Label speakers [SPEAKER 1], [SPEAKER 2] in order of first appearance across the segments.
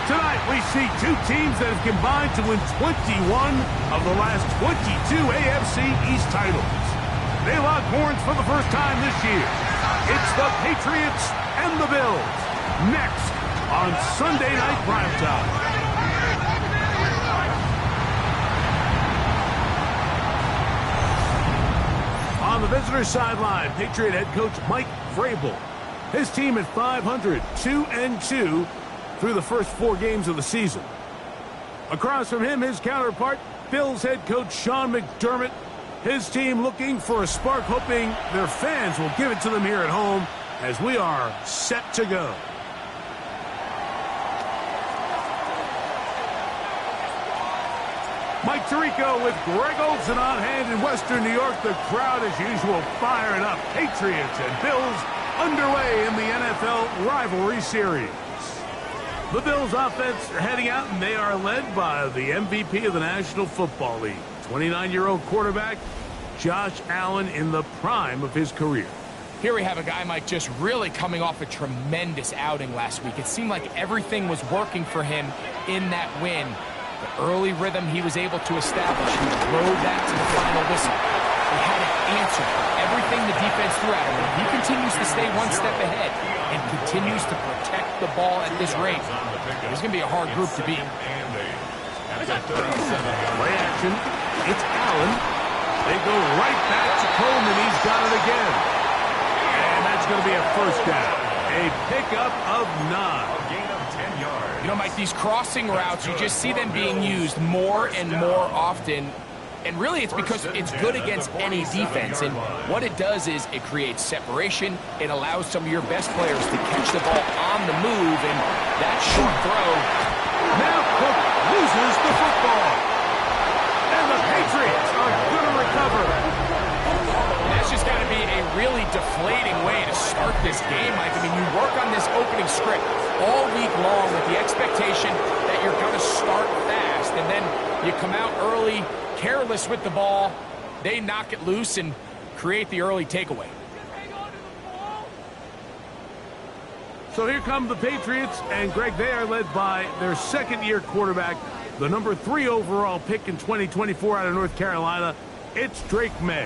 [SPEAKER 1] Tonight, we see two teams that have combined to win 21 of the last 22 AFC East titles. They lock horns for the first time this year. It's the Patriots and the Bills. Next on Sunday Night Primetime. On the visitor sideline, Patriot head coach Mike Vrabel. His team at 500, 2-2 through the first 4 games of the season. Across from him, his counterpart, Bills head coach Sean McDermott. His team looking for a spark, hoping their fans will give it to them here at home as we are set to go. Mike Tirico with Greg Olsen on hand in Western New York. The crowd, as usual, firing up. Patriots and Bills underway in the NFL rivalry series. The Bills offense are heading out, and they are led by the MVP of the National Football League, 29-year-old quarterback Josh Allen in the prime of his career.
[SPEAKER 2] Here we have a guy, Mike, just really coming off a tremendous outing last week. It seemed like everything was working for him in that win. The early rhythm he was able to establish, he rode that to the final whistle. They had an answer for everything the defense threw at him. He continues to stay one step ahead and continues to protect the ball at this rate. It's going to be a hard group to beat.
[SPEAKER 1] Play action. It's Allen. They go right back to Coleman. He's got it again. And that's going to be a first down. A pickup of 9.
[SPEAKER 2] You know, Mike, these crossing routes, you just see them being used more and more often. And really, it's because it's good against any defense. And what it does is it creates separation. It allows some of your best players to catch the ball on the move. And that short throw.
[SPEAKER 1] Now Cook loses the football. And the Patriots are going to recover.
[SPEAKER 2] That's just got to be a really deflating way to start this game, Mike. I mean, you work on this opening script all week long with the expectation that you're going to start fast. And then you come out early, careless with the ball. They knock it loose and create the early takeaway.
[SPEAKER 1] So here come the Patriots, and Greg, they are led by their second-year quarterback, the number 3 overall pick in 2024 out of North Carolina. It's Drake May.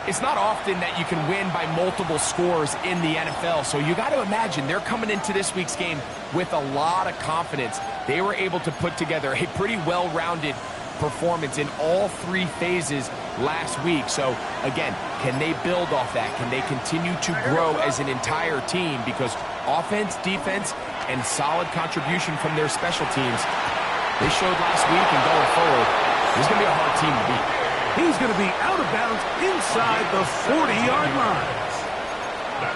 [SPEAKER 2] It's not often that you can win by multiple scores in the NFL, so you got to imagine they're coming into this week's game with a lot of confidence. They were able to put together a pretty well-rounded performance in all 3 phases last week. So, again, can they build off that? Can they continue to grow as an entire team? Because offense, defense, and solid contribution from their special teams, they showed last week, and going forward, this is going to be a hard team to beat.
[SPEAKER 1] He's going to be out of bounds inside the 40-yard line.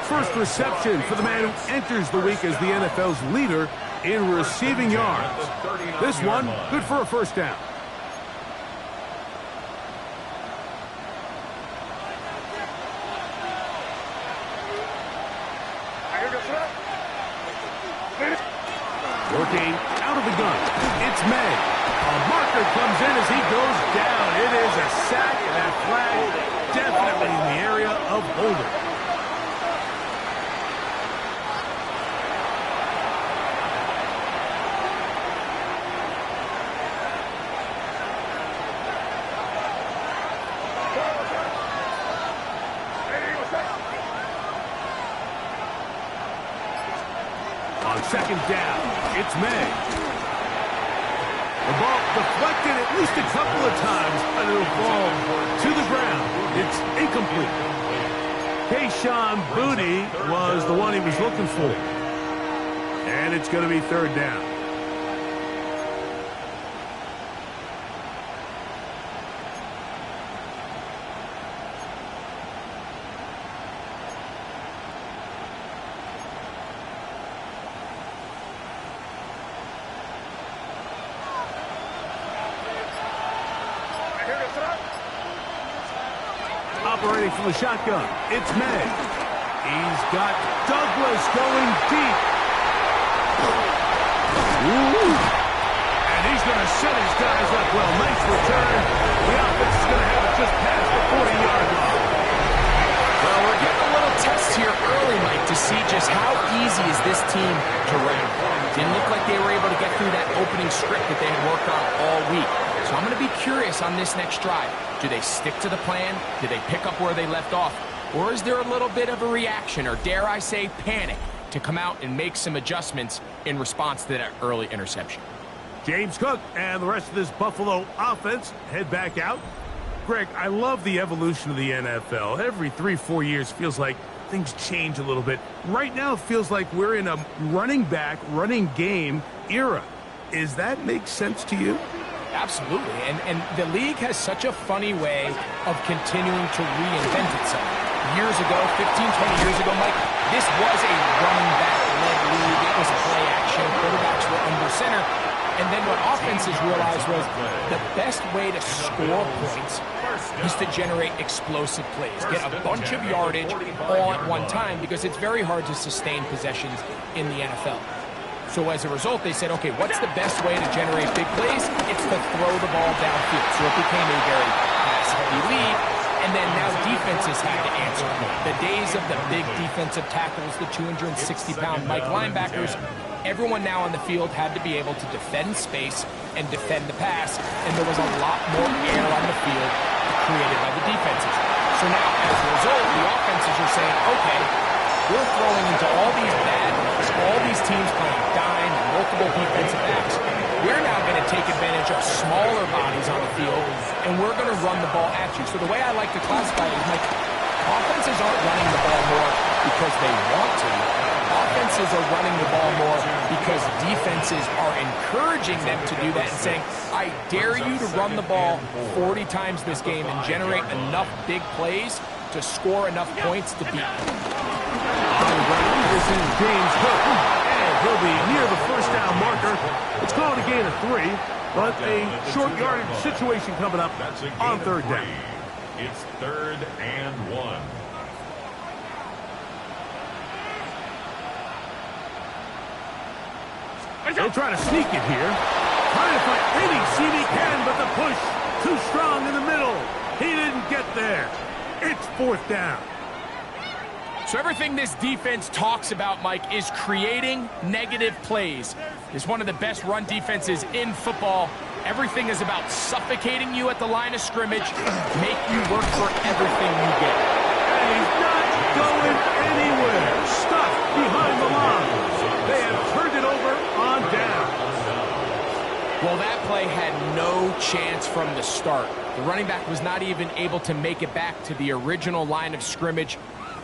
[SPEAKER 1] First reception for the man who enters the week as the NFL's leader in receiving yards. This one, good for a first down. Working out of the gun, it's May. A marker comes in as he goes down. It is a sack, and that flag definitely in the area of holding. On second down, it's May. The ball deflected at least a couple of times, but it'll fall to the ground. It's incomplete. Kayshon Boutte was the one he was looking for. And it's going to be third down. Operating from the shotgun, it's May. He's got Douglas going deep. Ooh. And he's going to set his guys up well. Nice return. The offense is going to have it just past the 40-yard line.
[SPEAKER 2] Well, we're getting a little test here early, Mike, to see just how easy is this team to run. Didn't look like they were able to get through that opening script that they had worked on all week. So I'm going to be curious on this next drive. Do they stick to the plan? Do they pick up where they left off? Or is there a little bit of a reaction, or dare I say panic, to come out and make some adjustments in response to that early interception?
[SPEAKER 1] James Cook and the rest of this Buffalo offense head back out. Greg, I love the evolution of the NFL. Every 3-4 years feels like things change a little bit. Right now it feels like we're in a running back, running game era. Does that make sense to you?
[SPEAKER 2] Absolutely, and the league has such a funny way of continuing to reinvent itself. Years ago, 15, 20 years ago, Mike, this was a running back-led league. It was play action. Quarterbacks were under center. And then what offenses realized was the best way to score points is to generate explosive plays. Get a bunch of yardage all at one time, because it's very hard to sustain possessions in the NFL. So as a result, they said, okay, what's the best way to generate big plays? It's to throw the ball downfield. So it became a very pass-heavy league. And then now defenses had to answer. The days of the big defensive tackles, the 260-pound Mike linebackers, everyone now on the field had to be able to defend space and defend the pass, and there was a lot more air on the field created by the defenses. So now, as a result, the offenses are saying, okay, we're throwing into all these teams playing dime and multiple defensive backs. We're now going to take advantage of smaller bodies on the field, and we're going to run the ball at you. So the way I like to classify it is, like, offenses aren't running the ball more because they want to. Offenses are running the ball more because defenses are encouraging them to do that and saying, I dare you to run the ball 40 times this game and generate enough big plays to score enough points to beat them.
[SPEAKER 1] On the ground, this is James Cook, and he'll be near the first down marker. It's called a gain of 3, but a short yardage situation coming up on third down.
[SPEAKER 3] It's 3rd and 1.
[SPEAKER 1] They'll try to sneak it here. Trying to find any seam he can, but the push too strong in the middle. He didn't get there. It's 4th down.
[SPEAKER 2] So everything this defense talks about, Mike, is creating negative plays. It's one of the best run defenses in football. Everything is about suffocating you at the line of scrimmage, make you work for everything you get.
[SPEAKER 1] And he's not going anywhere. Stuck behind the line. They have turned it over on down.
[SPEAKER 2] Well, that play had no chance from the start. The running back was not even able to make it back to the original line of scrimmage.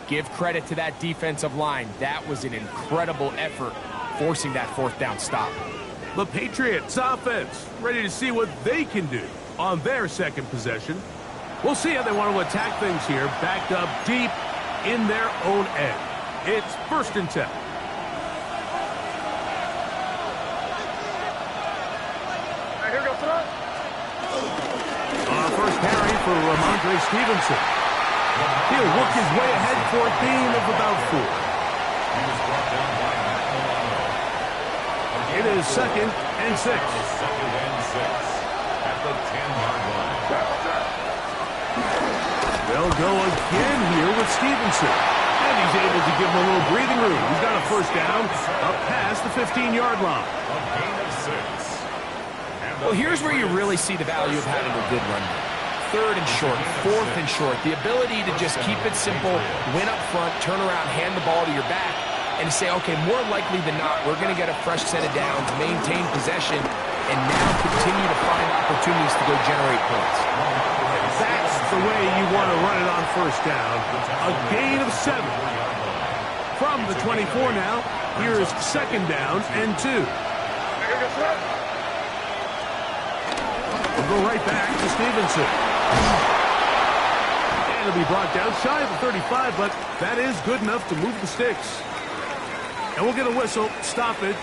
[SPEAKER 2] Give credit to that defensive line. That was an incredible effort, forcing that 4th down stop.
[SPEAKER 1] The Patriots offense ready to see what they can do on their second possession. We'll see how they want to attack things here, backed up deep in their own end. It's 1st and 10. First carry for Ramondre Stevenson. He'll work his way ahead for a gain of about 4. It is 2nd and 6.
[SPEAKER 3] At the 10-yard line.
[SPEAKER 1] They'll go again here with Stevenson. And he's able to give him a little breathing room. He's got a 1st down up past the 15-yard line.
[SPEAKER 3] A gain of 6.
[SPEAKER 2] Well, here's where you really see the value of having a good run game. 3rd and short, 4th and short. The ability to just keep it simple, win up front, turn around, hand the ball to your back, and say, okay, more likely than not, we're going to get a fresh set of downs, maintain possession, and now continue to find opportunities to go generate points.
[SPEAKER 1] That's the way you want to run it on 1st down. A gain of 7. From the 24 now, here is 2nd down and 2. We'll go right back to Stevenson. And it'll be brought down shy of the 35, but that is good enough to move the sticks. And we'll get a whistle, stop it,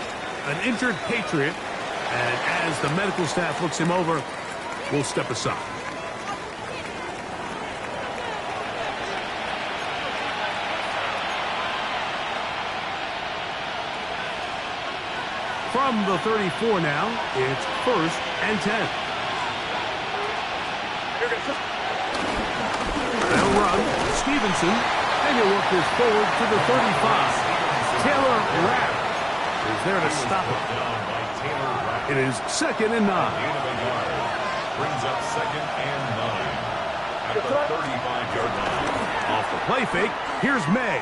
[SPEAKER 1] an injured Patriot. And as the medical staff looks him over, we'll step aside. From the 34 now, it's 1st and 10. They'll run. Stevenson. And he'll work this forward to the 35. Taylor Rapp is there to stop him. It is 2nd and 9.
[SPEAKER 3] Brings up 2nd and 9 at the 35-yard line.
[SPEAKER 1] Off the play fake, here's May.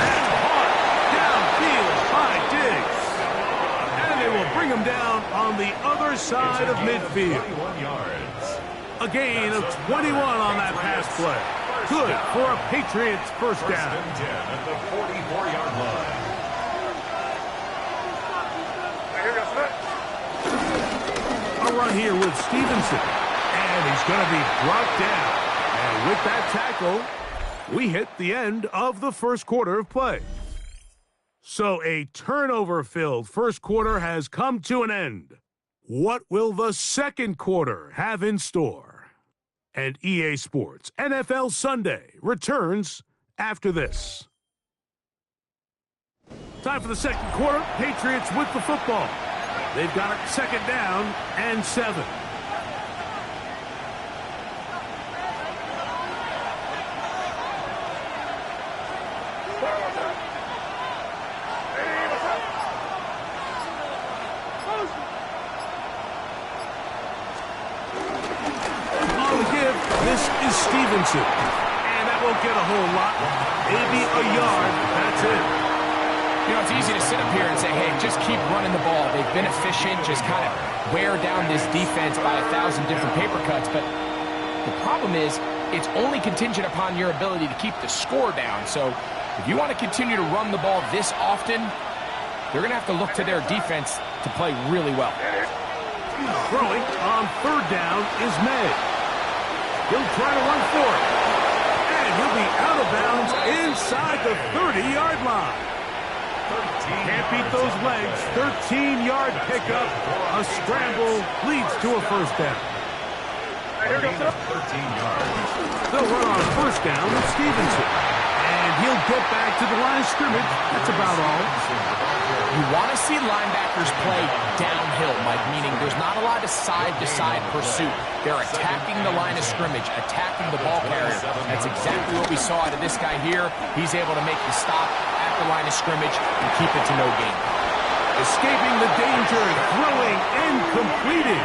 [SPEAKER 1] And hard downfield by Diggs. And they will bring him down on the other side of midfield.
[SPEAKER 3] 21 yards.
[SPEAKER 1] A gain of 21 on that pass play. Good for a Patriots first down.
[SPEAKER 3] 1st and 10 at the 44-yard line.
[SPEAKER 1] A run here with Stevenson. And he's going to be brought down. And with that tackle, we hit the end of the first quarter of play. So a turnover-filled first quarter has come to an end. What will the second quarter have in store? And EA Sports NFL Sunday returns after this. Time for the second quarter. Patriots with the football. They've got it 2nd down and 7. On the give, this is Stevenson. And that won't get a whole lot. Maybe a yard. That's it.
[SPEAKER 2] You know, it's easy to sit up here and say, hey, just keep running the ball. They've been efficient, just kind of wear down this defense by 1,000 different paper cuts. But the problem is, it's only contingent upon your ability to keep the score down. So if you want to continue to run the ball this often, they're going to have to look to their defense to play really well.
[SPEAKER 1] Throwing on 3rd down is May. He'll try to run for it. And he'll be out of bounds inside the 30-yard line. Can't beat those legs. 13-yard pickup. A scramble leads to a first down.
[SPEAKER 3] Here goes 13 yards.
[SPEAKER 1] They'll run on 1st down with Stevenson. And he'll get back to the line of scrimmage. That's about all.
[SPEAKER 2] You want to see linebackers play downhill, Mike, meaning there's not a lot of side-to-side pursuit. They're attacking the line of scrimmage, attacking the ball carrier. That's exactly what we saw out of this guy here. He's able to make the stop at the line of scrimmage and keep it to no gain.
[SPEAKER 1] Escaping the danger, throwing and completing.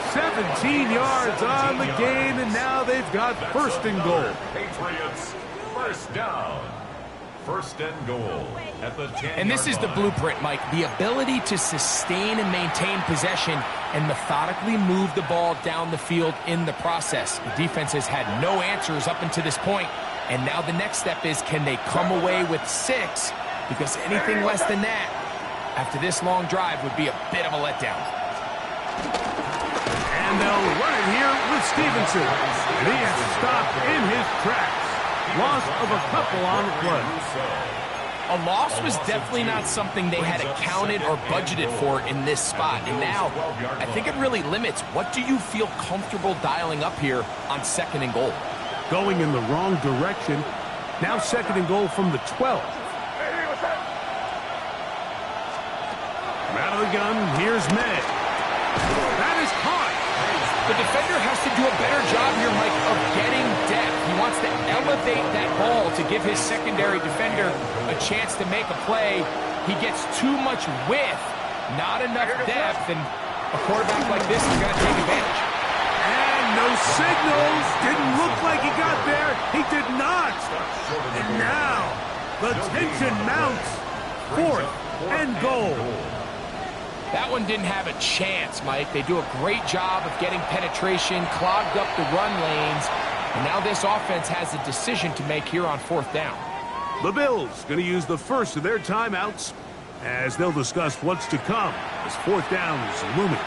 [SPEAKER 1] 17 yards on the gain, and now they've got 1st and goal.
[SPEAKER 3] Patriots, 1st down. 1st and goal at the 10-yard line.
[SPEAKER 2] And this is the blueprint, Mike. The ability to sustain and maintain possession and methodically move the ball down the field in the process. The defense has had no answers up until this point, and now the next step is, can they come away with 6? Because anything less than that, after this long drive, would be a bit of a letdown.
[SPEAKER 1] And they'll run it here with Stevenson. And he has stopped in his tracks. Loss of a couple on the play.
[SPEAKER 2] A loss was definitely not something they had accounted or budgeted for in this spot. And now, I think it really limits, what do you feel comfortable dialing up here on 2nd and goal?
[SPEAKER 1] Going in the wrong direction. Now 2nd and goal from the 12. From out of the gun, here's May. That is caught.
[SPEAKER 2] The defender has to do a better job here, Mike, of getting depth. He wants to elevate that ball to give his secondary defender a chance to make a play. He gets too much width, not enough depth, and a quarterback like this is going to take advantage.
[SPEAKER 1] And no signals. Didn't look like he got there. He did not. And now the tension mounts. 4th and goal.
[SPEAKER 2] That one didn't have a chance, Mike. They do a great job of getting penetration, clogged up the run lanes, and now this offense has a decision to make here on 4th down.
[SPEAKER 1] The Bills going to use the first of their timeouts as they'll discuss what's to come as 4th down is looming.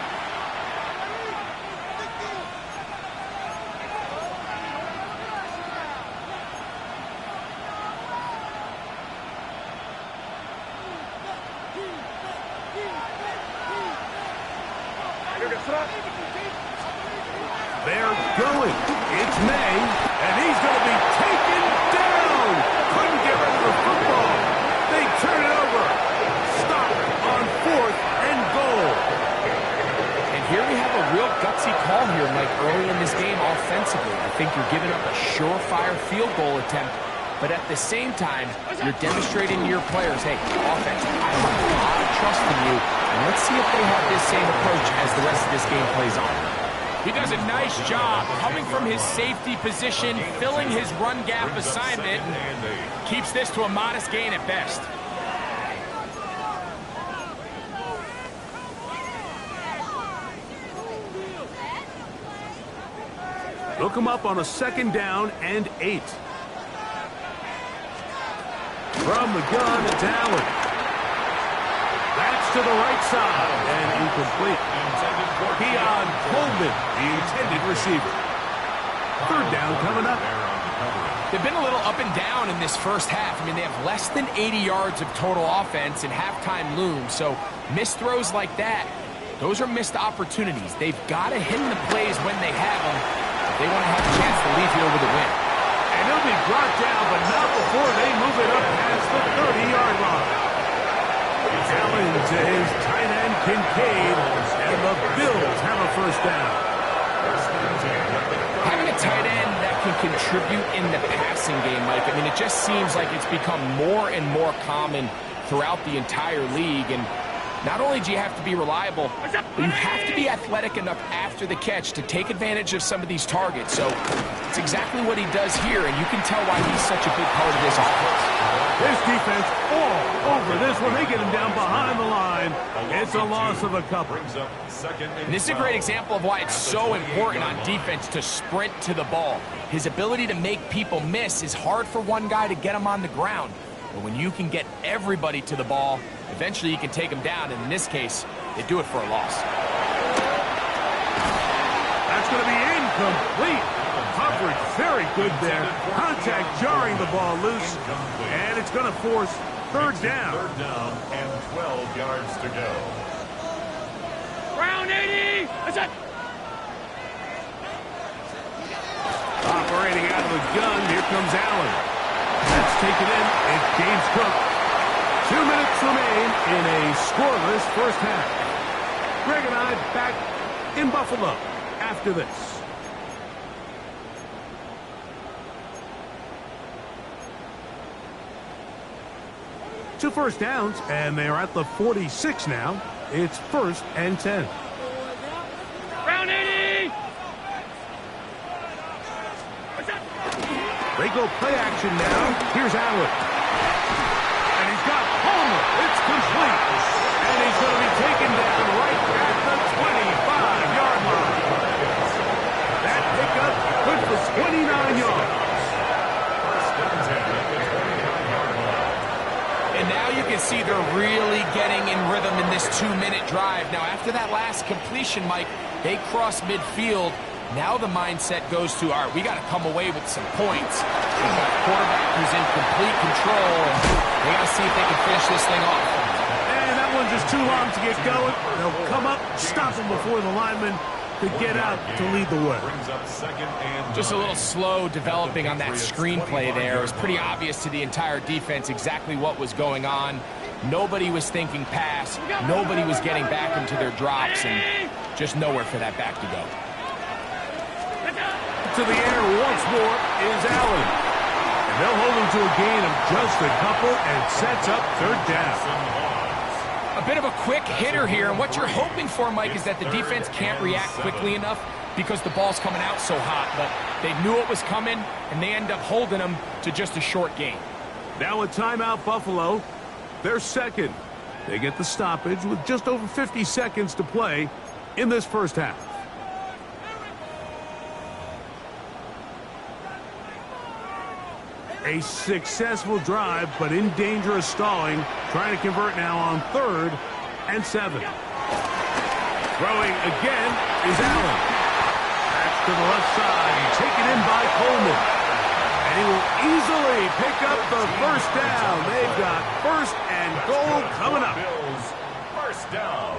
[SPEAKER 1] They're going. It's May, and he's going to be taken down. Couldn't get rid of the football. They turn it over.
[SPEAKER 2] a surefire field goal attempt. But at the same time, you're demonstrating to your players, hey, offense, I have a lot of trust in you, and let's see if they have this same approach as the rest of this game plays on.
[SPEAKER 4] He does a nice job coming from his safety position, filling his run gap assignment, and keeps this to a modest gain at best.
[SPEAKER 1] Look him up on a 2nd down and 8. From the gun, it's Allen. That's to the right side and incomplete. Keon Coleman, the intended receiver. 3rd down coming up.
[SPEAKER 2] They've been a little up and down in this first half. I mean, they have less than 80 yards of total offense and halftime looms. So missed throws like that, those are missed opportunities. They've got to hit the plays when they have them. They want to have a chance to leave here with a win.
[SPEAKER 1] And he'll be brought down, but not before they move it up past the 30-yard line. Allen to his tight end Kincaid, and the Bills have a 1st down.
[SPEAKER 2] Having a tight end that can contribute in the passing game, Mike, I mean, it just seems like it's become more and more common throughout the entire league. And not only do you have to be reliable, but you have to be athletic enough after the catch to take advantage of some of these targets. So it's exactly what he does here, and you can tell why he's such a big part of this offense.
[SPEAKER 1] This defense all over this one. They get him down behind the line. It's a loss of a couple.
[SPEAKER 2] And this is a great example of why it's so important on defense to sprint to the ball. His ability to make people miss is hard for one guy to get him on the ground. But when you can get everybody to the ball, eventually you can take them down, and in this case, they do it for a loss.
[SPEAKER 1] That's going to be incomplete. Coverage very good there. Contact jarring the ball loose, and it's going to force 3rd down.
[SPEAKER 3] 3rd down and 12 yards to go.
[SPEAKER 4] Round 80! That's it!
[SPEAKER 1] Operating out of the gun, here comes Allen. That's taken in. It's James Cook. 2 minutes remain in a scoreless first half. Greg and I back in Buffalo after this. 2 first downs, and they are at the 46 now. It's 1st and 10.
[SPEAKER 4] Round 80!
[SPEAKER 1] They go play action now. Here's Allen. And he's got Homer. It's complete. And he's going to be taken down right at the 25-yard line. That pickup good for 29 yards.
[SPEAKER 2] And now you can see they're really getting in rhythm in this 2-minute drive. Now, after that last completion, Mike, they cross midfield. Now the mindset goes to, all right, we got to come away with some points. We've got a quarterback who's in complete control, and they got to see if they can finish this thing off.
[SPEAKER 1] And that one's just too long to get going. They'll come up, stop him before the lineman could get out to lead the way.
[SPEAKER 2] Just a little slow developing on that screenplay there. It was pretty obvious to the entire defense exactly what was going on. Nobody was thinking pass. Nobody was getting back into their drops, and just nowhere for that back to go.
[SPEAKER 1] To the air once more is Allen. And they'll hold him to a gain of just a couple and sets up 3rd down.
[SPEAKER 2] A bit of a quick hitter here, and what you're hoping for, Mike, is that the defense can't react quickly enough because the ball's coming out so hot. But they knew it was coming, and they end up holding them to just a short gain.
[SPEAKER 1] Now a timeout, Buffalo. They're 2nd. They get the stoppage with just over 50 seconds to play in this first half. A successful drive, but in danger of stalling. Trying to convert now on 3rd and 7. Throwing again is Allen. That's to the left side, taken in by Coleman. And he will easily pick up the 1st down. They've got 1st and goal coming up.
[SPEAKER 3] Bills, 1st down.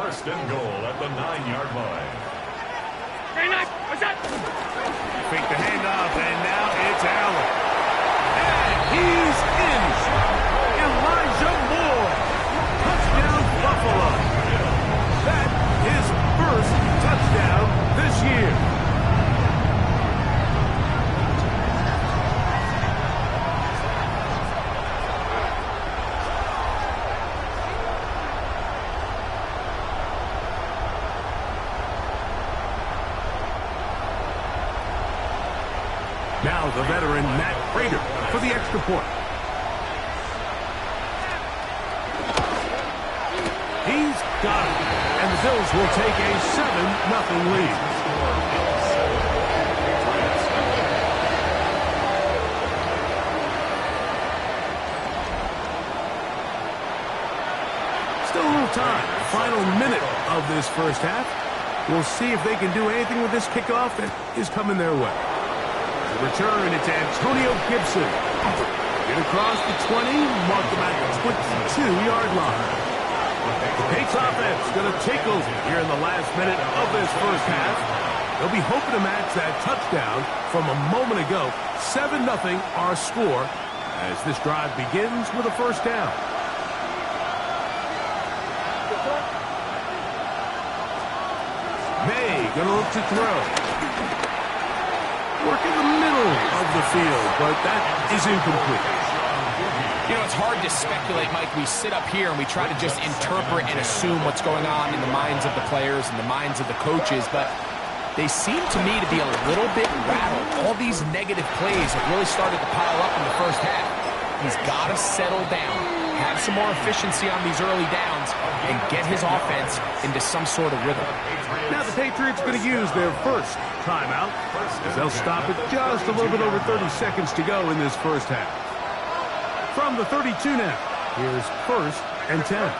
[SPEAKER 3] 1st and goal at the 9-yard line.
[SPEAKER 1] Fake the handoff, and now it's Allen. And he's in. Elijah Moore. Touchdown, Buffalo. That is 1st touchdown this year. Now the veteran Matt Prater for the extra point. He's got it. And the Bills will take a 7-0 lead. Still a little time. Final minute of this first half. We'll see if they can do anything with this kickoff that is coming their way. The return, it's Antonio Gibson. Get across the 20, mark them at the 22-yard line. The Patriots offense going to take over here in the last minute of this first half. They'll be hoping to match that touchdown from a moment ago. 7-0 our score as this drive begins with a first down. May going to look to throw. Work in the middle of the field, but that is incomplete.
[SPEAKER 2] You know, it's hard to speculate, Mike. We sit up here and we try to just interpret and assume what's going on in the minds of the players and the minds of the coaches, but they seem to me to be a little bit rattled. All these negative plays have really started to pile up in the first half. He's got to settle down, have some more efficiency on these early downs, and get his offense into some sort of rhythm.
[SPEAKER 1] Now the Patriots going to use their first timeout as they'll stop it just a little bit over 30 seconds to go in this first half. From the 32 now, here's 1st and 10.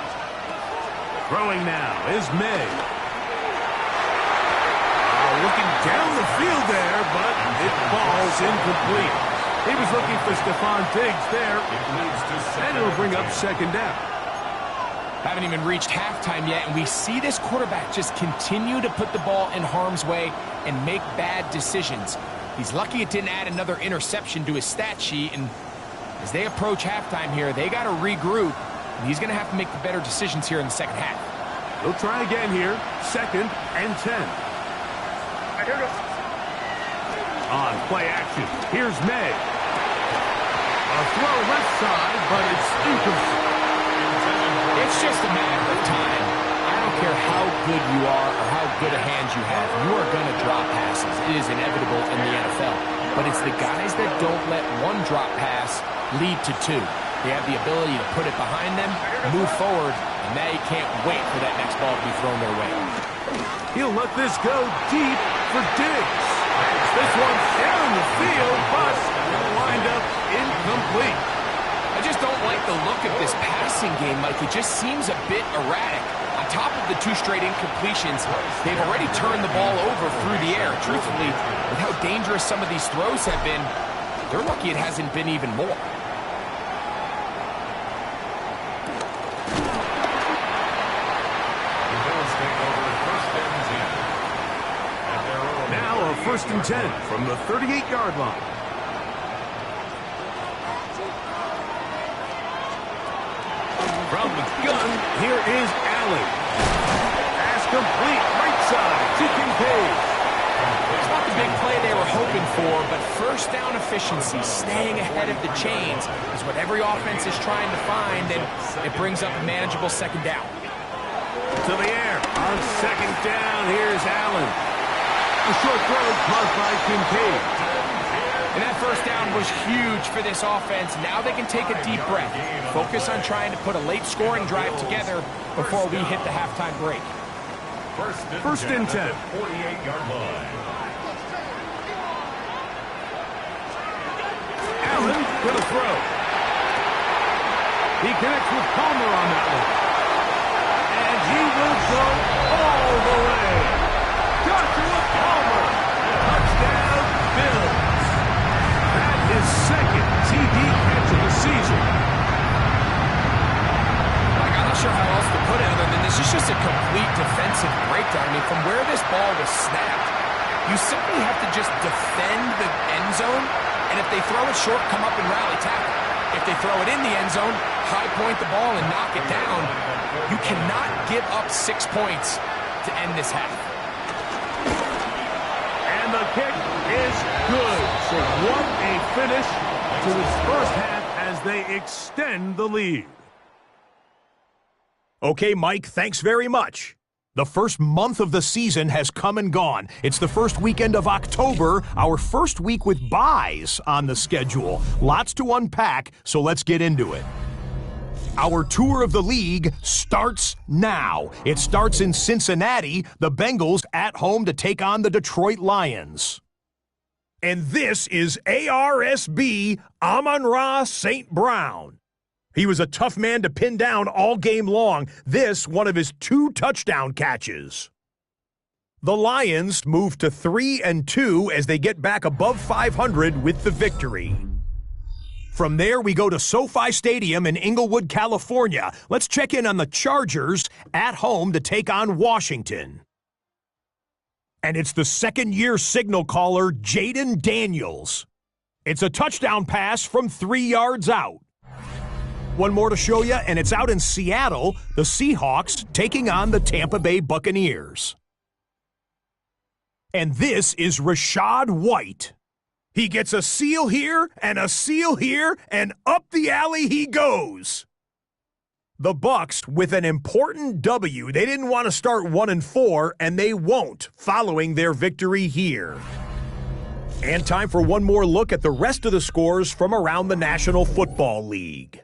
[SPEAKER 1] Throwing now is May. Looking down the field there, but it falls incomplete. He was looking for Stephon Diggs there, and it'll bring up 2nd down.
[SPEAKER 2] Haven't even reached halftime yet, and we see this quarterback just continue to put the ball in harm's way and make bad decisions. He's lucky it didn't add another interception to his stat sheet, and as they approach halftime here, they got to regroup, and he's going to have to make the better decisions here in the second half.
[SPEAKER 1] He'll try again here, 2nd and 10. On play action, here's May. A throw left side, but it's incomplete.
[SPEAKER 2] It's just a matter of time. I don't care how good you are or how good a hand you have, you are going to drop passes. It is inevitable in the NFL. But it's the guys that don't let one drop pass lead to 2. They have the ability to put it behind them, move forward, and now you can't wait for that next ball to be thrown their way.
[SPEAKER 1] He'll let this go deep for Diggs. This one's down the field, but it'll wind up incomplete.
[SPEAKER 2] I just don't like the look of this passing game, Mike. It just seems a bit erratic. On top of the 2 straight incompletions, they've already turned the ball over through the air. Truthfully, with how dangerous some of these throws have been, they're lucky it hasn't been even more.
[SPEAKER 1] Now a 1st and 10 from the 38-yard line. From the gun, here is Allen. Pass complete, right side to Kincaid.
[SPEAKER 2] It's not the big play they were hoping for, but first down efficiency, staying ahead of the chains, is what every offense is trying to find, and it brings up a manageable 2nd down.
[SPEAKER 1] To the air on 2nd down, here's Allen. A short throw caught by Kincaid.
[SPEAKER 2] And that first down was huge for this offense. Now they can take a deep breath, focus on trying to put a late scoring drive together before we hit the halftime break.
[SPEAKER 1] 1st and 10.
[SPEAKER 3] 48-yard line.
[SPEAKER 1] Allen going to throw. He connects with Palmer on that one. And he will go all the way. Joshua Palmer. Touchdown, Bills. That is 2nd TD catch of the season.
[SPEAKER 2] I'm not sure how else to put it other than this is just a complete defensive breakdown. I mean, from where this ball was snapped, you simply have to just defend the end zone, and if they throw it short, come up and rally tackle. If they throw it in the end zone, high point the ball and knock it down. You cannot give up 6 points to end this half.
[SPEAKER 1] And the kick is good. So what a finish to this first half as they extend the lead.
[SPEAKER 5] Okay, Mike, thanks very much. The first month of the season has come and gone. It's the first weekend of October, our first week with byes on the schedule. Lots to unpack, so let's get into it. Our tour of the league starts now. It starts in Cincinnati, the Bengals at home to take on the Detroit Lions. And this is ARSB Amon-Ra St. Brown. He was a tough man to pin down all game long. This, one of his 2 touchdown catches. The Lions move to 3-2 as they get back above 500 with the victory. From there, we go to SoFi Stadium in Inglewood, California. Let's check in on the Chargers at home to take on Washington. And it's the second-year signal caller, Jaden Daniels. It's a touchdown pass from 3 yards out. One more to show you, and it's out in Seattle, the Seahawks taking on the Tampa Bay Buccaneers. And this is Rachaad White. He gets a seal here, and up the alley he goes. The Bucs with an important W. They didn't want to start 1-4, and they won't following their victory here. And time for one more look at the rest of the scores from around the National Football League.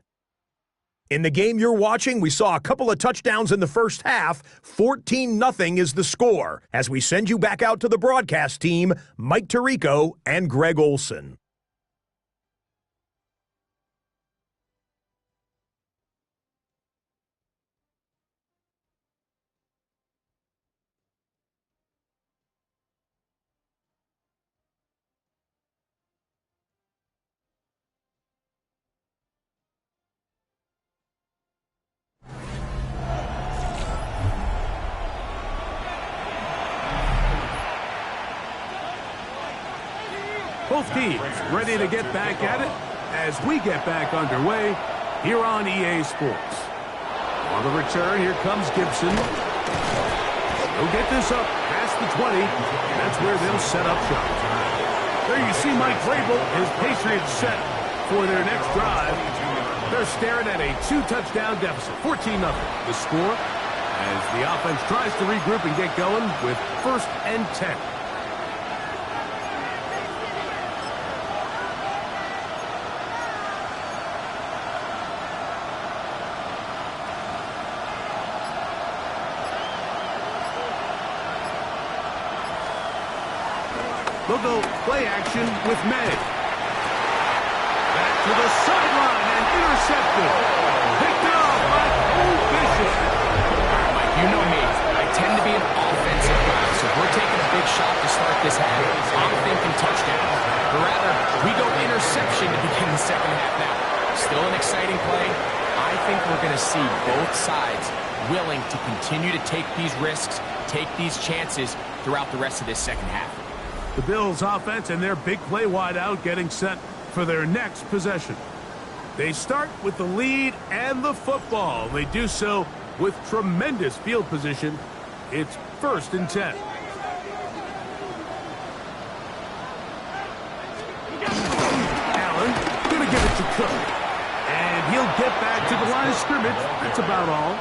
[SPEAKER 5] In the game you're watching, we saw a couple of touchdowns in the first half. 14-0 is the score. As we send you back out to the broadcast team, Mike Tirico and Greg Olson.
[SPEAKER 1] Both teams ready to get back at it as we get back underway here on EA Sports. On the return, here comes Gibson. He'll get this up past the 20, and that's where they'll set up shop. There you see Mike Vrabel, his Patriots set for their next drive. They're staring at a 2-touchdown deficit, 14-0. The score as the offense tries to regroup and get going with 1st and 10. They'll go play action with May. Back to the sideline and intercepted. Picked up by Cole Bishop.
[SPEAKER 2] Mike, you know me. I tend to be an offensive guy, so we're taking a big shot to start this half. I'm thinking touchdown. Or rather, we go interception to begin the second half now. Still an exciting play. I think we're going to see both sides willing to continue to take these risks, take these chances throughout the rest of this second half.
[SPEAKER 1] The Bills offense and their big play wideout getting set for their next possession. They start with the lead and the football. They do so with tremendous field position. It's 1st and 10. Allen going to give it to Cook. And he'll get back to the line of scrimmage. That's about all.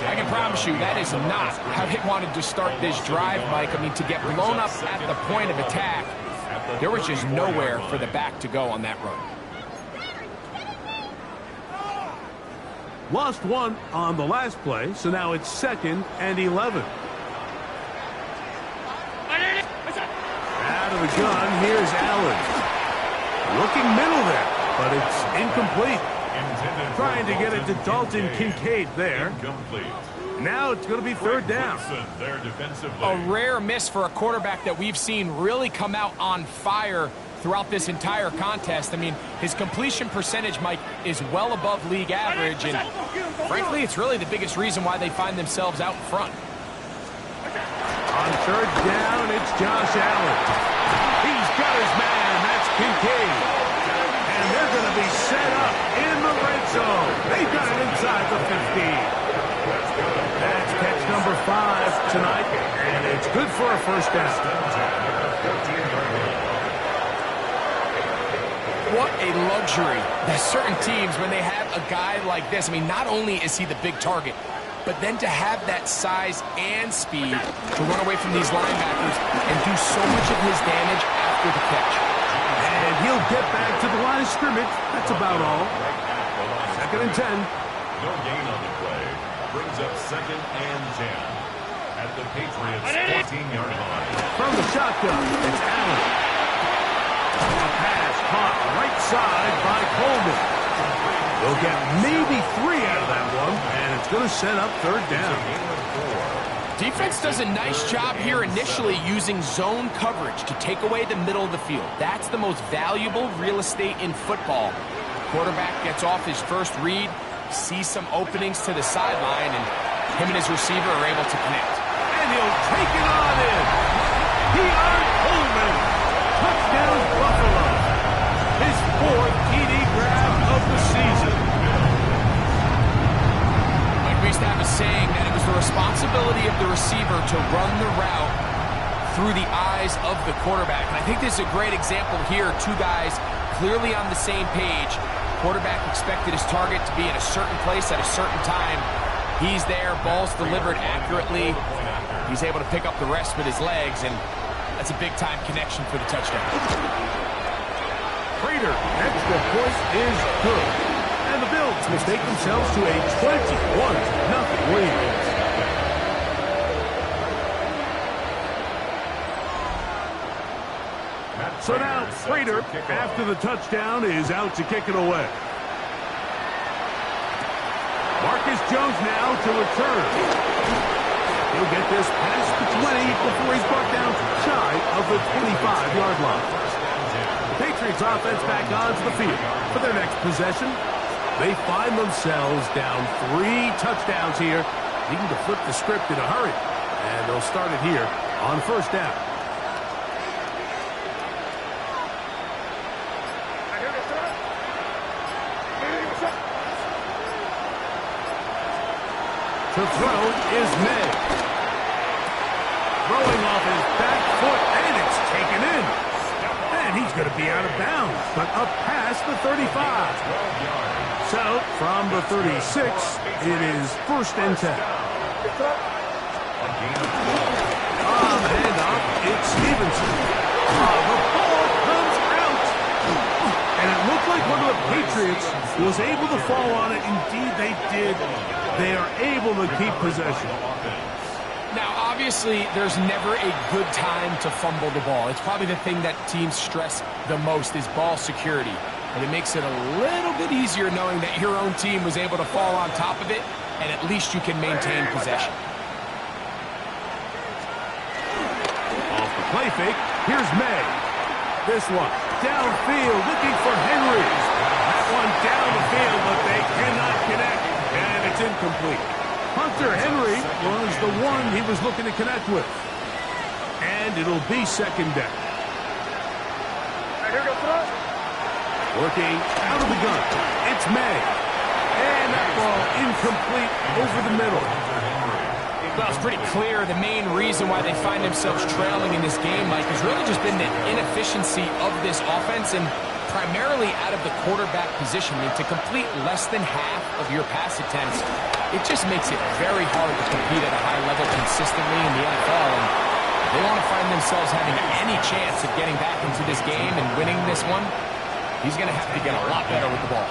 [SPEAKER 2] I can promise you that is not how they wanted to start this drive, Mike. I mean, to get blown up at the point of attack, there was just nowhere for the back to go on that run.
[SPEAKER 1] Lost 1 on the last play, so now it's 2nd and 11. Out of the gun, here's Allen. Looking middle there, but it's incomplete. Trying to get it to Dalton Kincaid there. Now it's going to be 3rd down.
[SPEAKER 2] A rare miss for a quarterback that we've seen really come out on fire throughout this entire contest. I mean, his completion percentage, Mike, is well above league average, and frankly, it's really the biggest reason why they find themselves out in front.
[SPEAKER 1] On 3rd down, it's Josh Allen. He's got his man. That's Kincaid. And they're going to be set up in the red zone. They've got it inside the 15. That's catch number 5 tonight, and it's good for a 1st down.
[SPEAKER 2] What a luxury that certain teams, when they have a guy like this, I mean, not only is he the big target, but then to have that size and speed to run away from these linebackers and do so much of his damage after the catch.
[SPEAKER 1] And he'll get back to the line of scrimmage. That's about all. 2nd and 10.
[SPEAKER 3] No gain on the play. Brings up 2nd and 10 at the Patriots' 14-yard line.
[SPEAKER 1] From the shotgun, it's Allen. A pass caught right side by Coleman. They'll get maybe 3 out of that one, and it's going to set up 3rd down.
[SPEAKER 2] Defense does a nice job here initially using zone coverage to take away the middle of the field. That's the most valuable real estate in football. Quarterback gets off his first read, sees some openings to the sideline, and him and his receiver are able to connect.
[SPEAKER 1] And he'll take it on in. Coleman. Touchdown, Buffaloe. His 4th TD grab of the season.
[SPEAKER 2] Like we used to have a saying that it was the responsibility of the receiver to run the route through the eyes of the quarterback. And I think this is a great example here. 2 guys clearly on the same page. Quarterback expected his target to be in a certain place at a certain time. He's there, ball's delivered accurately. He's able to pick up the rest with his legs, and that's a big-time connection for the touchdown.
[SPEAKER 1] Prater, extra point is good. And the Bills mistake themselves to a 21-0 lead. So now, Prater, after the touchdown, is out to kick it away. Marcus Jones now to return. He'll get this past the 20 before he's brought down shy of the 25-yard line. The Patriots offense back onto the field for their next possession. They find themselves down 3 touchdowns here, needing to flip the script in a hurry. And they'll start it here on 1st down. To throw is May. Throwing off his back foot, and it's taken in. And he's going to be out of bounds, but up past the 35. So, from the 36, it is 1st and 10. On the handoff, it's Stevenson. The ball comes out. And it looked like one of the Patriots was able to fall on it. Indeed, they did. They are able to keep possession.
[SPEAKER 2] Now, obviously, there's never a good time to fumble the ball. It's probably the thing that teams stress the most is ball security. And it makes it a little bit easier knowing that your own team was able to fall on top of it, and at least you can maintain possession.
[SPEAKER 1] Off the play fake, here's May. This one, downfield, looking for Henry. That one down the field, but they cannot connect. And it's incomplete. Hunter Henry was the one he was looking to connect with. And it'll be 2nd down. Working out of the gun. It's May. And that ball incomplete over the middle.
[SPEAKER 2] Well, it's pretty clear the main reason why they find themselves trailing in this game, Mike, has really just been the inefficiency of this offense and primarily out of the quarterback position. I mean, to complete less than half of your pass attempts, it just makes it very hard to compete at a high level consistently in the NFL. And they want to find themselves having any chance of getting back into this game and winning this one. He's going to have to get a lot better with the ball.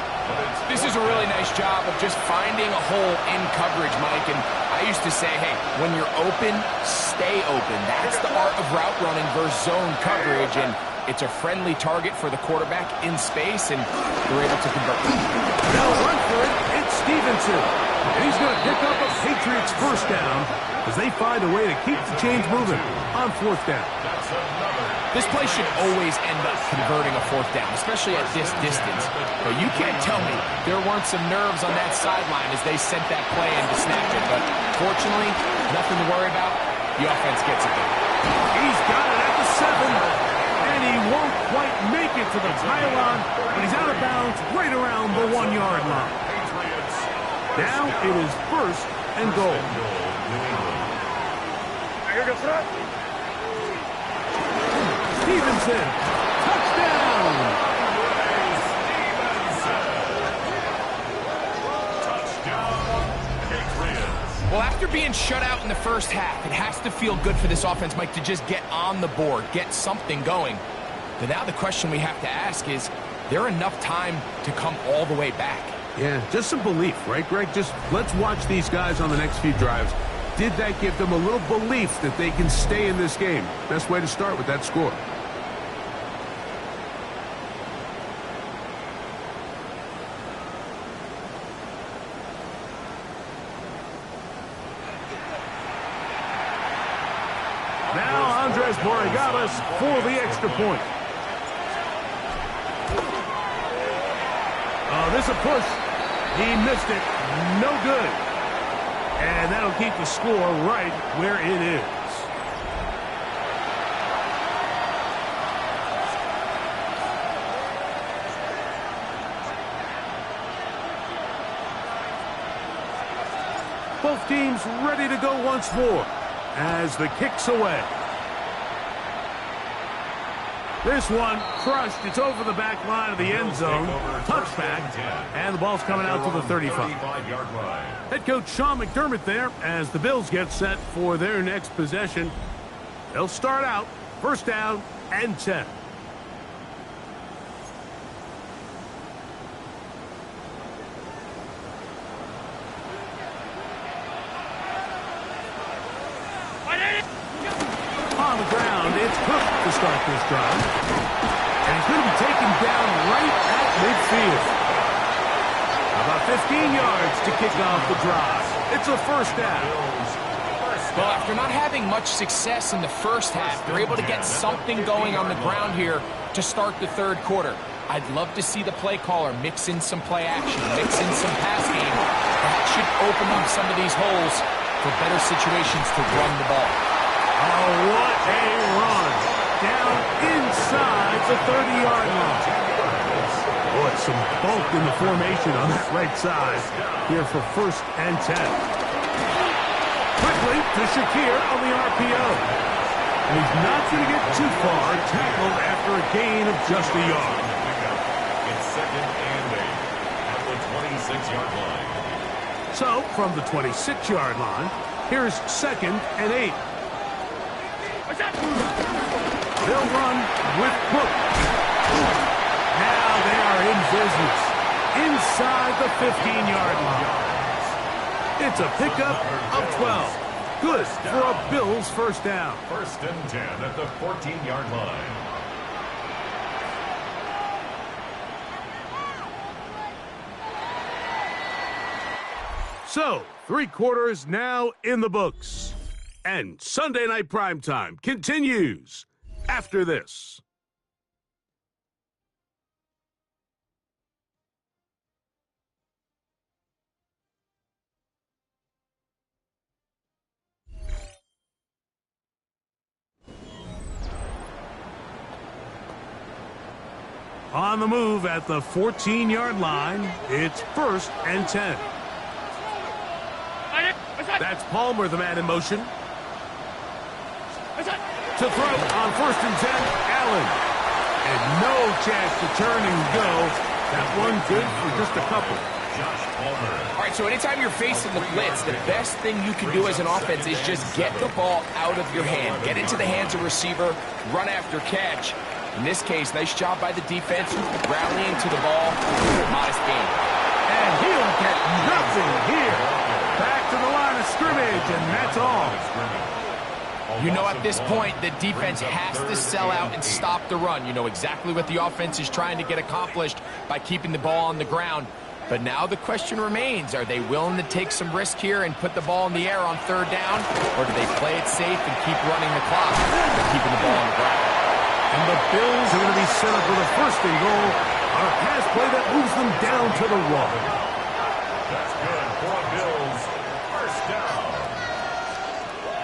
[SPEAKER 2] This is a really nice job of just finding a hole in coverage, Mike. And I used to say, hey, when you're open, stay open. That's the art of route running versus zone coverage. And it's a friendly target for the quarterback in space, and they're able to convert.
[SPEAKER 1] Now run for it. It's Stevenson. And he's going to pick up a Patriots 1st down as they find a way to keep the chains moving on 4th down.
[SPEAKER 2] This play should always end up converting a 4th down, especially at this distance. But you can't tell me there weren't some nerves on that sideline as they sent that play in to snap it. But fortunately, nothing to worry about. The offense gets it there.
[SPEAKER 1] He's got it at the 7. And he won't quite make it to the pylon, but he's out of bounds right around the 1-yard line. Now it is 1st and goal. Stevenson, touchdown!
[SPEAKER 3] Touchdown, Patriots.
[SPEAKER 2] being shut out in the first half, it has to feel good for this offense, Mike, to just get on the board, get something going. But now the question we have to ask is there enough time to come all the way back?
[SPEAKER 1] Yeah, just some belief, right, Greg? Just let's watch these guys on the next few drives. Did that give them a little belief that they can stay in this game? Best way to start with that score. Now Andres Borregales for the extra point. Oh, this is a push. He missed it. No good. And that'll keep the score right where it is. Both teams ready to go once more as the kick's away. This one crushed. It's over the back line of the end zone. Touchback. And the ball's coming out to the 35. Head coach Sean McDermott there as the Bills get set for their next possession. They'll start out first down and 10. On the ground, it's Cook to start this drive. And he's going to be taken down right at midfield. About 15 yards to kick off the drive. It's a first down.
[SPEAKER 2] Well, after not having much success in the first half, they're able to get something going on the ground here to start the third quarter. I'd love to see the play caller mix in some play action, mix in some pass game. That should open up some of these holes for better situations to run the ball.
[SPEAKER 1] Oh, what a run. Down inside the 30-yard line. Boy, some bulk in the formation on that right side here for first and 10. Quickly to Shakir on the RPO. And he's not going to get too far, tackled after a gain of just a yard.
[SPEAKER 3] It's second and 8 at the 26-yard line.
[SPEAKER 1] So, from the 26-yard line, here's second and 8. They'll run with Cook. Now they are in business inside the 15-yard line. It's a pickup of 12. Good for a Bills first down.
[SPEAKER 3] First and 10 at the 14-yard line.
[SPEAKER 1] So, 3 quarters now in the books. And Sunday Night Primetime continues after this. On the move at the 14-yard line, it's first and 10. That's Palmer, the man in motion. To throw on first and 10, Allen. And no chance to turn and go. That one good for just a couple.
[SPEAKER 3] Josh Palmer.
[SPEAKER 2] All right, so anytime you're facing the blitz, the best thing you can do as an offense is just get the ball out of your hand. Get into the hands of receiver, run after catch. In this case, nice job by the defense, rallying to the ball. Modest gain.
[SPEAKER 1] And he'll get nothing here. Back to the line of scrimmage, and that's all.
[SPEAKER 2] You know, at this point, the defense has to sell out and stop the run. You know exactly what the offense is trying to get accomplished by keeping the ball on the ground. But now the question remains, are they willing to take some risk here and put the ball in the air on third down? Or do they play it safe and keep running the clock by keeping the ball on the ground?
[SPEAKER 1] And the Bills are going to be set up with a first and goal on a pass play that moves them down to the 1.
[SPEAKER 3] That's good for Bills. First down.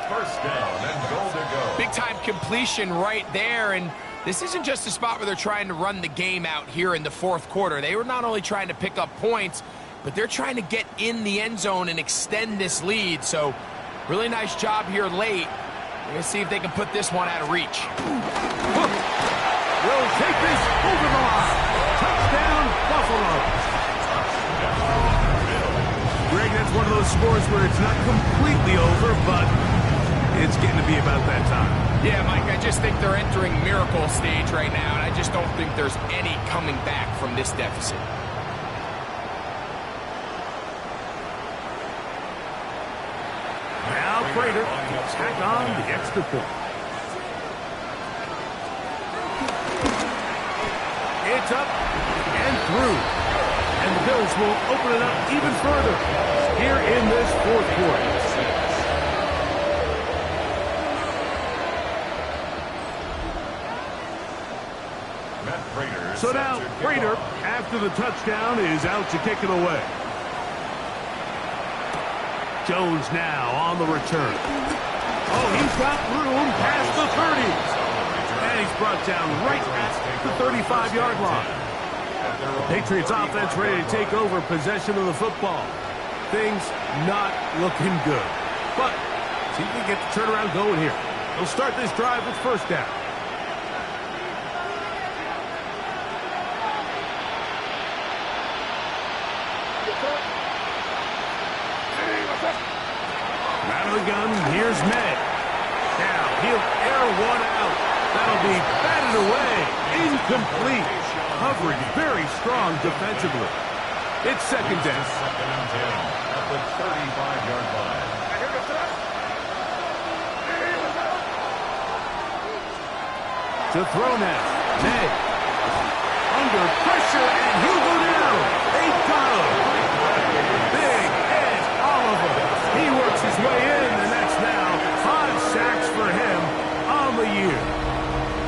[SPEAKER 3] First down and goal to go.
[SPEAKER 2] Big-time completion right there, and this isn't just a spot where they're trying to run the game out here in the fourth quarter. They were not only trying to pick up points, but they're trying to get in the end zone and extend this lead. So, really nice job here late. We're going to see if they can put this one out of reach.
[SPEAKER 1] Hook will take this over the line. Touchdown, Buffalo. Greg, that's one of those scores where it's not completely over, but it's getting to be about that time.
[SPEAKER 4] Yeah, Mike, I just think they're entering miracle stage right now, and I just don't think there's any coming back from this deficit.
[SPEAKER 1] Now Prater to tack on the extra point. It's up and through. And the Bills will open it up even further here in this fourth quarter. So now Prater, after the touchdown, is out to kick it away. Jones now on the return. Oh, he's got room past the 30. And he's brought down right at the 35-yard line. The Patriots offense ready to take over possession of the football. Things not looking good. But see if we can get the turnaround going here. They'll start this drive with first down. Out of the gun, here's May. Now he'll air one out. That'll be batted away. Incomplete. Covering very strong defensively. It's second down.
[SPEAKER 3] Second and 10 at the 35-yard line.
[SPEAKER 1] To throw now. May. Under pressure, and he'll go down. They got him. Big Ed Oliver. He works his way in, and that's now 5 sacks for him on the year.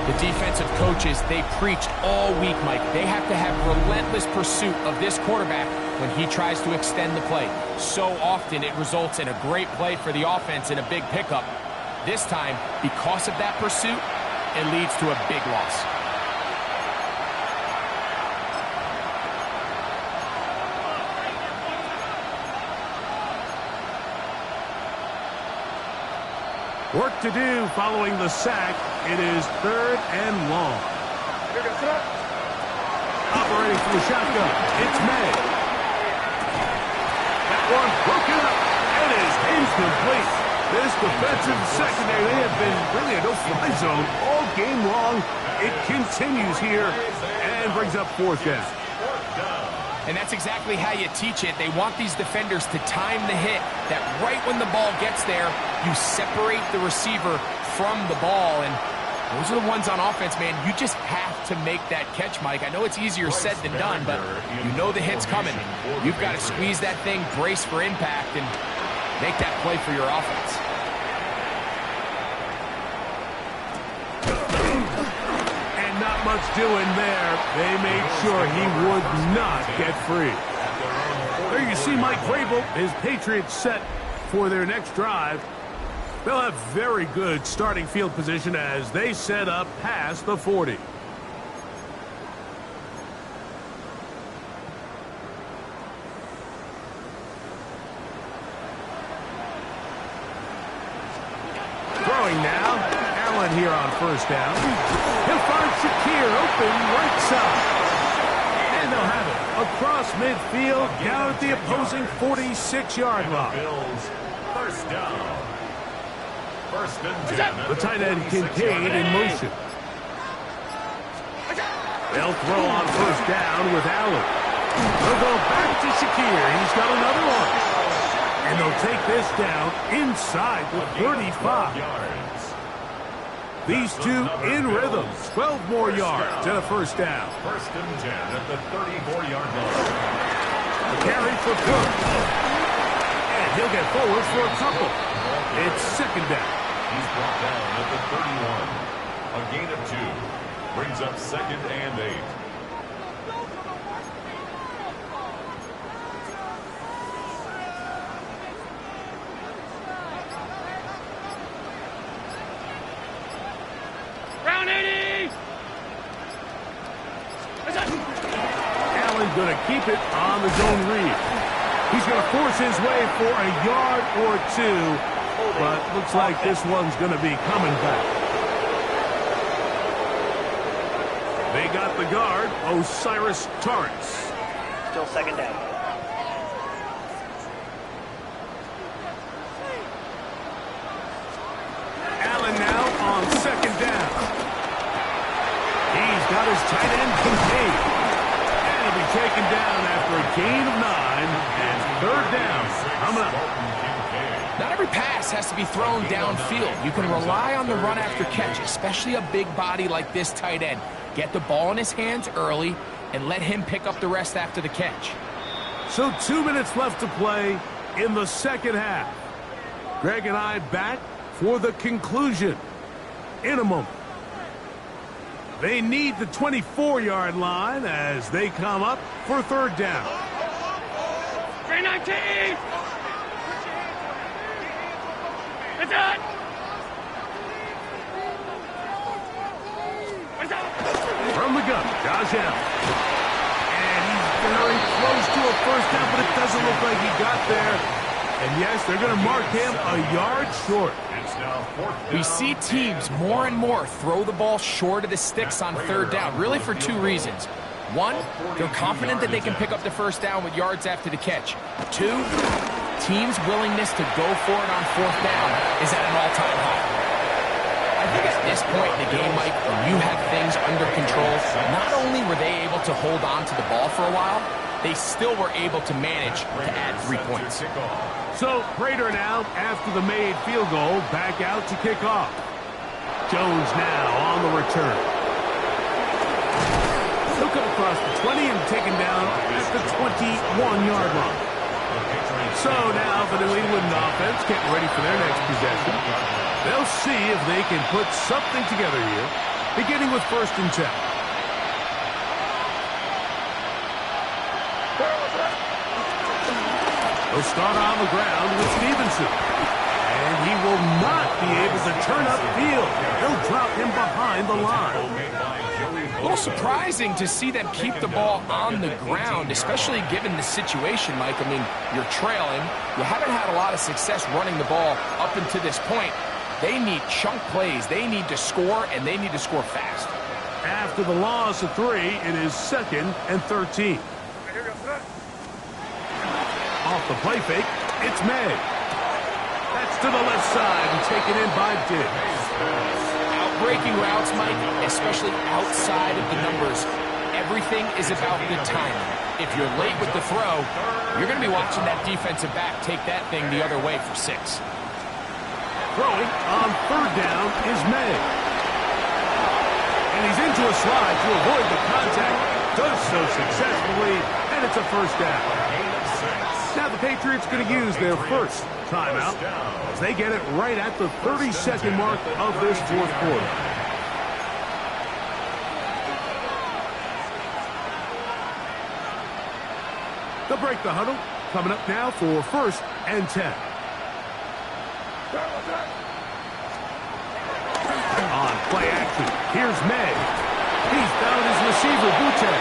[SPEAKER 2] The defensive coaches, they preached all week, Mike. They have to have relentless pursuit of this quarterback when he tries to extend the play. So often it results in a great play for the offense and a big pickup. This time, because of that pursuit, it leads to a big loss.
[SPEAKER 1] Work to do following the sack. It is third and long. Operating from the shotgun. It's May. That one broken up. It is incomplete. This defensive secondary, they have been really a no-fly zone all game long. It continues here and brings up fourth down.
[SPEAKER 2] And that's exactly how you teach it. They want these defenders to time the hit, that right when the ball gets there, you separate the receiver from the ball. And those are the ones on offense, man. You just have to make that catch, Mike. I know it's easier said than done, but you know the hit's coming. You've got to squeeze that thing, brace for impact, and make that play for your offense.
[SPEAKER 1] Not much doing there. They made sure he would not get free. There you see Mike Vrabel, his Patriots set for their next drive. They'll have very good starting field position as they set up past the 40. Throwing now. Allen here on first down. He'll find Shakir open right side. And they'll have it across midfield down at the opposing 46-yard line.
[SPEAKER 3] Bills first down. First and 10.
[SPEAKER 1] The tight end Kincaid in motion. They'll throw on first down with Allen. They'll go back to Shakir. He's got another one. And they'll take this down inside the 35. These two in rhythm. 12 more yards and a first down.
[SPEAKER 3] First and 10 at the 34-yard line.
[SPEAKER 1] The carry for Cook. And he'll get forward for a couple. It's second down.
[SPEAKER 3] He's brought down at the 31. A gain of 2. Brings up second and 8.
[SPEAKER 1] Going to keep it on the zone read. He's going to force his way for a yard or two, but looks like this one's going to be coming back. They got the guard, Osiris Torrance.
[SPEAKER 6] Still second down.
[SPEAKER 1] gain of 9 and third down coming up.
[SPEAKER 2] Not every pass has to be thrown downfield. You can rely on the run after catch, especially a big body like this tight end. Get the ball in his hands early and let him pick up the rest after the catch.
[SPEAKER 1] So 2 minutes left to play in the second half. Greg and I back for the conclusion in a moment. They need the 24-yard line as they come up for third down.
[SPEAKER 4] 319! It's on!
[SPEAKER 1] From the gun, Josh Allen. And he's very close to a first down, but it doesn't look like he got there. And yes, they're going to mark him a yard short.
[SPEAKER 2] We see teams more and more throw the ball short of the sticks on third down, really for 2 reasons. 1, they're confident that they can pick up the first down with yards after the catch. 2, teams' willingness to go for it on fourth down is at an all-time high. I think at this point in the game, Mike, when you have things under control, not only were they able to hold on to the ball for a while, they still were able to manage to add 3 points.
[SPEAKER 1] So Prater now, after the made field goal, back out to kick off. Jones now on the return. He'll come across the 20 and taken down at the 21-yard line. So now the New England offense getting ready for their next possession. They'll see if they can put something together here, beginning with 1st and 10. They'll start on the ground with Stevenson. And he will not be able to turn upfield. They'll drop him behind the line.
[SPEAKER 2] A little surprising to see them keep the ball on the ground, especially given the situation, Mike. I mean, you're trailing. You haven't had a lot of success running the ball up until this point. They need chunk plays. They need to score, and they need to score fast.
[SPEAKER 1] After the loss of 3, it is 2nd and 13. Off the play fake, it's May. That's to the left side and taken in by Diggs.
[SPEAKER 2] Outbreaking routes, Mike, especially outside of the numbers, everything is about the timing. If you're late with the throw, you're going to be watching that defensive back take that thing the other way for 6.
[SPEAKER 1] Throwing on third down is May. And he's into a slide to avoid the contact. Does so successfully, and it's a first down. Now the Patriots going to use their first timeout as they get it right at the 30-second mark of this fourth quarter. They'll break the huddle. Coming up now for 1st and 10. On play action, here's May. He's found his receiver, Butte.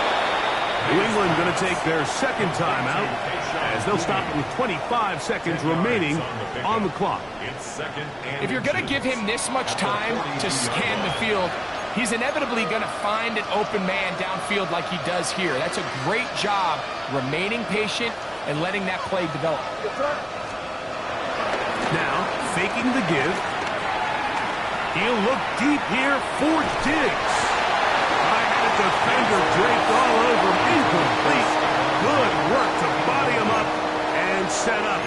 [SPEAKER 1] New England going to take their second timeout as they'll stop with 25 seconds remaining on the clock.
[SPEAKER 2] If you're going to give him this much time to scan the field, he's inevitably going to find an open man downfield like he does here. That's a great job remaining patient and letting that play develop.
[SPEAKER 1] Now, faking the give. He'll look deep here for Diggs. I had a defender draped all over him. Incomplete. Good work to body him up and set up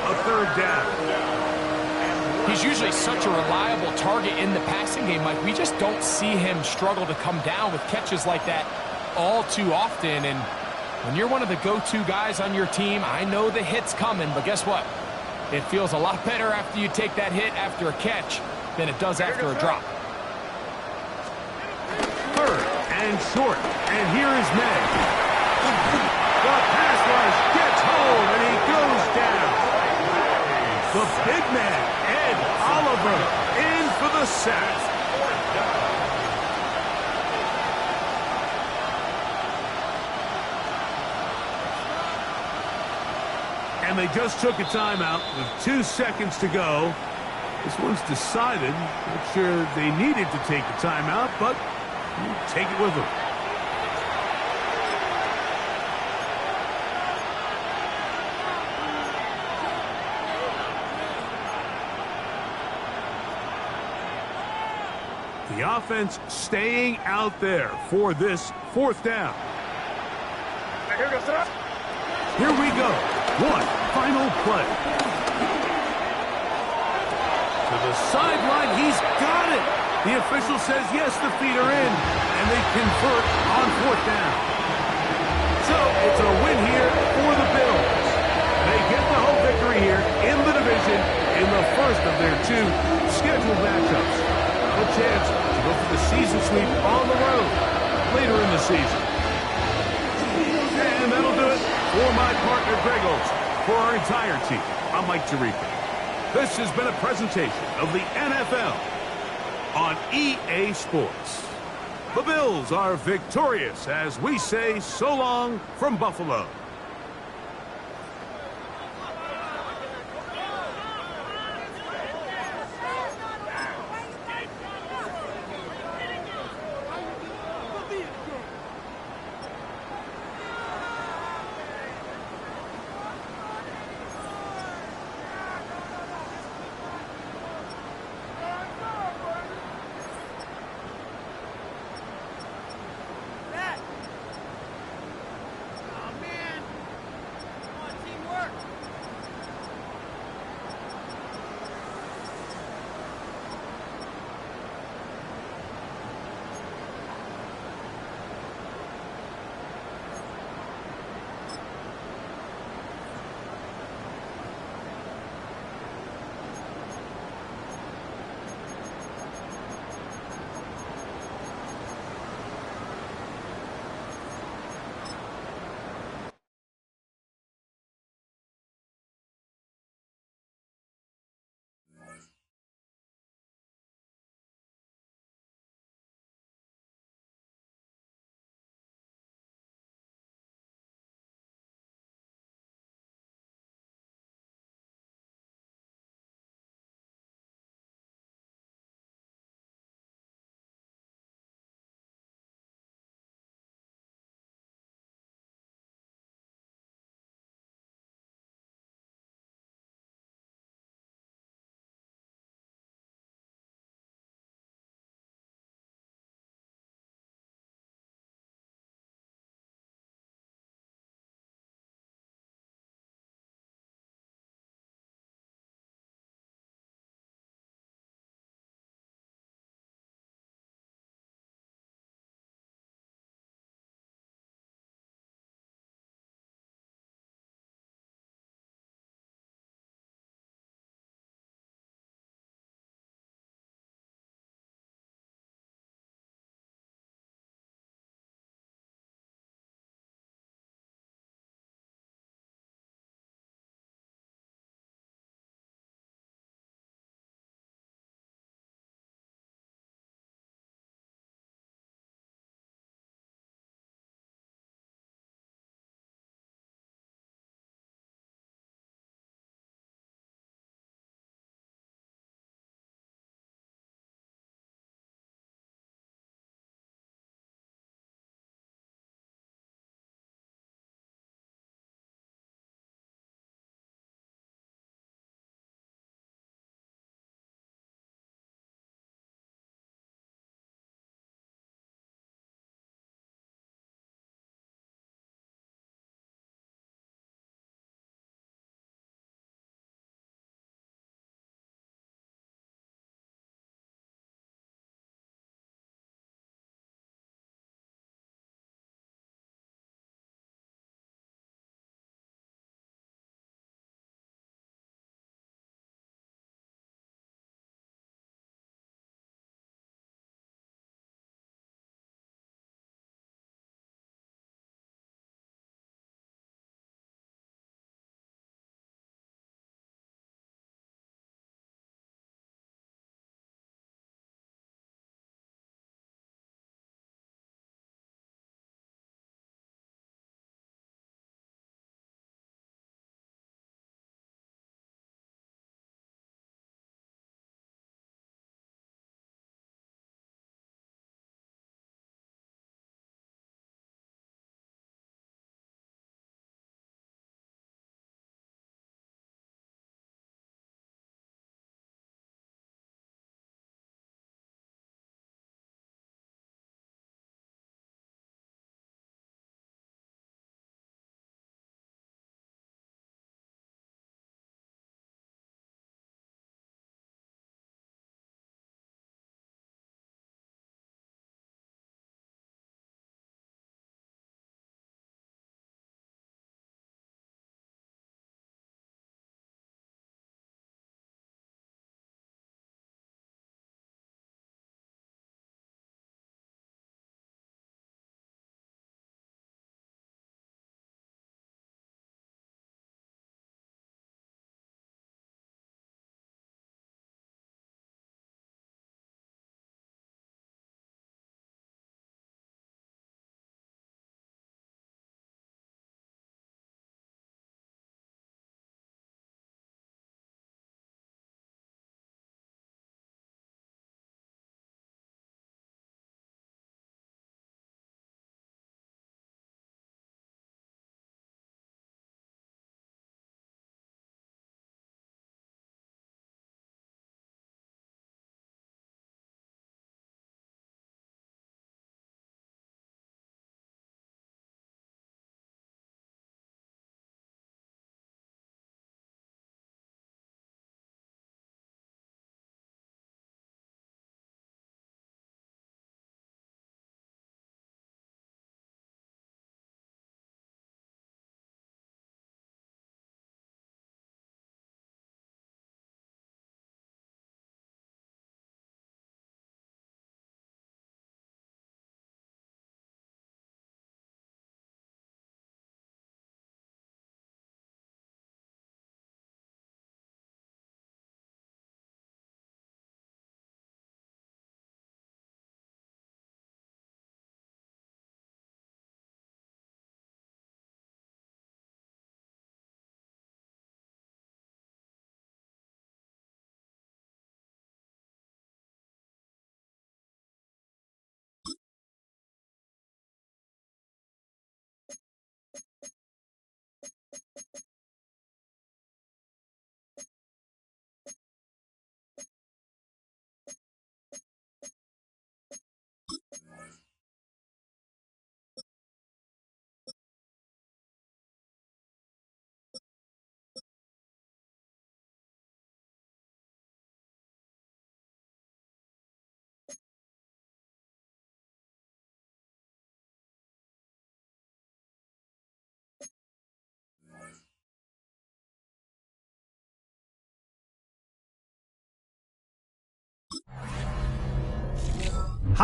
[SPEAKER 1] a third down.
[SPEAKER 2] He's usually such a reliable target in the passing game, Mike. We just don't see him struggle to come down with catches like that all too often. And when you're one of the go-to guys on your team, I know the hit's coming, but guess what? It feels a lot better after you take that hit after a catch than it does after a drop.
[SPEAKER 1] Third and short, and here is May. The pass rush gets home, and he goes down. The big man, Ed Oliver, in for the sack. And they just took a timeout with 2 seconds to go. This one's decided. Not sure they needed to take the timeout, but take it with them. The offense staying out there for this fourth down. Here we go. One final play. To the sideline. He's got it. The official says yes, the feet are in, and they convert on 4th down. So it's a win here for the Bills. They get the home victory here in the division in the first of their 2 scheduled matchups. A chance to go for the season sweep on the road later in the season. And that'll do it for my partner, Greg Olson. For our entire team, I'm Mike Tirico. This has been a presentation of the NFL on EA Sports. The Bills are victorious as we say so long from Buffalo.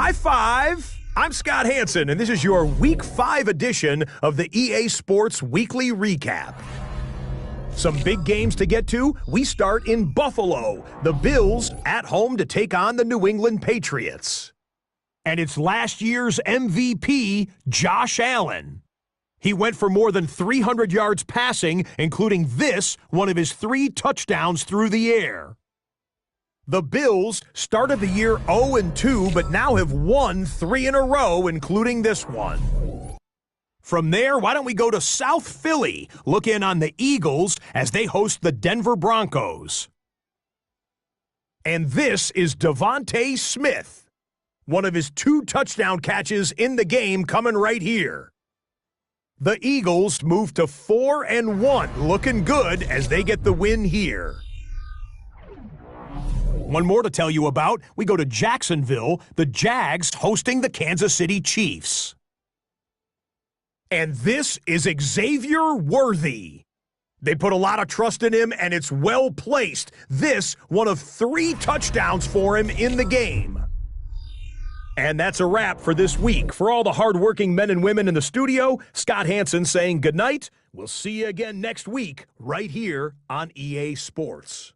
[SPEAKER 5] High five! I'm Scott Hansen, and this is your Week 5 edition of the EA Sports Weekly Recap. Some big games to get to. We start in Buffalo. The Bills at home to take on the New England Patriots. And it's last year's MVP, Josh Allen. He went for more than 300 yards passing, including this, one of his 3 touchdowns through the air. The Bills started the year 0-2, but now have won 3 in a row, including this one. From there, why don't we go to South Philly, look in on the Eagles as they host the Denver Broncos. And this is Devontae Smith, one of his 2 touchdown catches in the game coming right here. The Eagles move to 4-1, looking good as they get the win here. One more to tell you about. We go to Jacksonville, the Jags hosting the Kansas City Chiefs. And this is Xavier Worthy. They put a lot of trust in him, and it's well placed. This, one of 3 touchdowns for him in the game. And that's a wrap for this week. For all the hardworking men and women in the studio, Scott Hansen saying goodnight. We'll see you again next week right here on EA Sports.